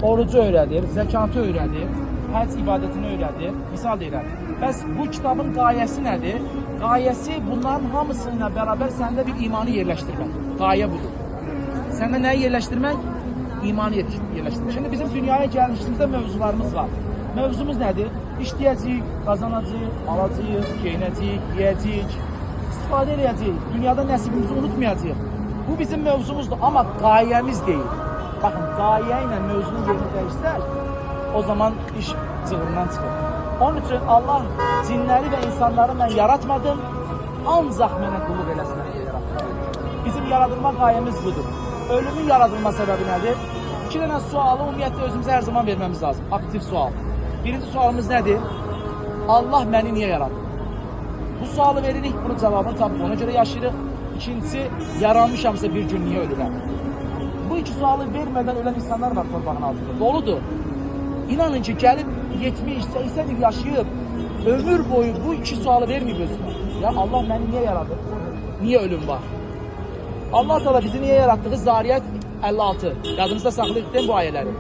orucu öyrədir, zəkatı öyrədir, həcc ibadətini öyrədir. Misal deyirəm. Bəs bu kitabın qayəsi nədir? Qayəsi bunların hamısı ilə bərabər səndə bir imanı yerləşdirmək. Qayə budur. Səndə nəyi yerləşdirmək? İmanı yerləşdirmək. Şimdi bizim dünyaya gəlmişimizdə mövzularımız var. Mövzumuz nədir? İşləyəcəyik, qazanacağıq, alacağıq, geyinəcəyik, yeyəcəyik, istifadə edəcəyik. Dünyada nəsibimizi unutmayacağıq. Bu bizim mövzumuzdur, amma qayəmiz deyil. Baxın, qayə ilə mövzunun yerini dəyişsək, o zaman iş cığırından çıxır. Onun üçün Allah cinləri və insanları mən yaratmadım, ancaq mənə qulluq eləsinə yaratdım. Bizim yaradılma qayəmiz budur. Ölümün yaradılma səbəbi nədir? İki dənə sualı ümumiyyətlə özümüzə hər zaman verməmiz lazım. Aktiv sual. Birinci sualımız nədir? Allah məni niyə yarattı? Bu sualı veririk, bunun cavabını tapıb ona göre yaşayırıq. İkincisi, yaranmışamsa bir gün niyə ölürəm? Bu iki sualı vermədən ölən insanlar var torpağın altında. Doludur. İnanın ki, gəlib 70-80 il yaşayıb, ömür boyu bu iki sualı verməyib özünə. Ya Allah məni niyə yarattı? Niyə ölüm var? Allah Teala bizi niyə yarattığı Zariyat 56. Yadınızda saxlayın bu ayələri.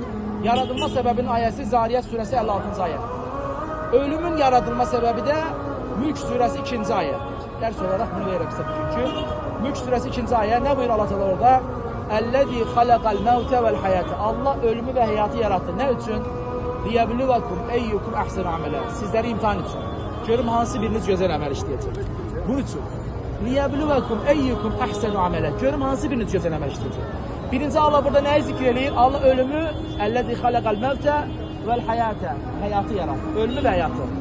Yaradılma səbəbinin ayəsi Zariyat surəsi 56-cı ayə. Ölümün yaradılma səbəbi də Mülk surəsi 2-ci ayə. Dərs olaraq bunu verək sizə çünki. Mülk surəsi 2-ci ayə nə buyur Allah Teala orada? Əllezî xalaqal mevte vel hayate. Allah ölümü və həyatı yarattı. Nə üçün? Liyəbluvakum eyyukum əhsenu amələ. Sizləri imtihan üçün. Görüm hansı biriniz gözəl əməl işləyəcək. Bunun üçün. Liyəbluvakum eyyukum əhsenu amələ. Görüm hansı biriniz gözəl əməl işləyəcək. Birinci Allah burada nəyi zikr eləyir? Allah ölümü əllezî xalaqal mevte vel hayate. Həyatı yarattı. Ölümü və həyatı.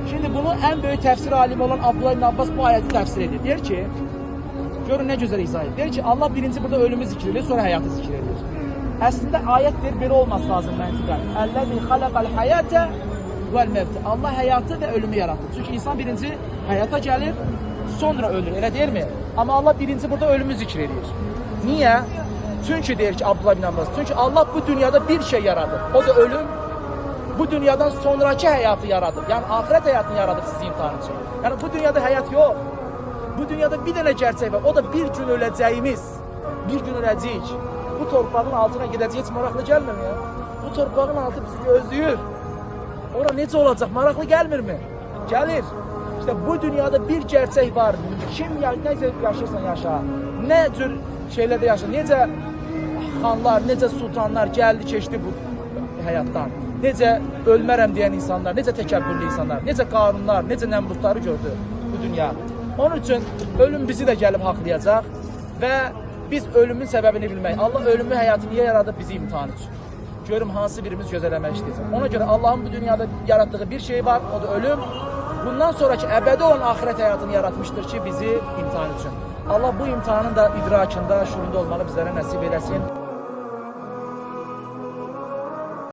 Şimdi bunu en büyük tefsir alimi olan Abdullah ibn Abbas bu ayeti tefsir ediyor. Der ki, görün ne güzel izah ediyor. Der ki Allah birinci burada ölümü zikrediyor, sonra hayatı zikrediyor. Aslında ayettir biri olması lazım məntiqən. Ellezî halaqal hayate vel mevte. Allah hayatı ve ölümü yarattı. Çünkü insan birinci hayata gelir, sonra ölür. Öyle değil mi? Ama Allah birinci burada ölümü zikrediyor. Niye? Çünkü der ki Abdullah ibn Abbas. Çünkü Allah bu dünyada bir şey yaradı. O da ölüm. Bu dünyadan sonraki hayatı yaradır. Yani ahiret hayatını yaradır sizi imtihan için. Yani bu dünyada hayat yok. Bu dünyada bir tane gerçek var. O da bir gün öleceğimiz. Bir gün öleceğiz. Bu torpağın altına gideceğiz. Maraqlı gelmir mi ya? Bu torpağın altı bizi gözlüyor. Ora necə olacak? Maraqlı gelmir mi? Gelir. İşte bu dünyada bir gerçek var. Kim necə yaşırsan yaşa. Ne tür şeylerde yaşa. Necə xanlar, necə sultanlar geldi keçdi bu hayattan. Necə ölmərəm deyən insanlar, necə təkəbbürlü insanlar, necə qarunlar, necə nəmrudları gördü bu dünya. Onun üçün ölüm bizi də gəlib haqlayacaq və biz ölümün səbəbini bilmək. Allah ölümü həyatı niyə yaradıb? Bizi imtihan üçün. Görüm hansı birimiz gözəl əməl işləyəcək. Ona görə Allahın bu dünyada yarattığı bir şey var, o da ölüm. Bundan sonraki əbədi olan ahirət həyatını yaratmışdır ki, bizi imtihan üçün. Allah bu imtihanın da idrakında, şuurunda olmalı bizlərə nəsib eləsin.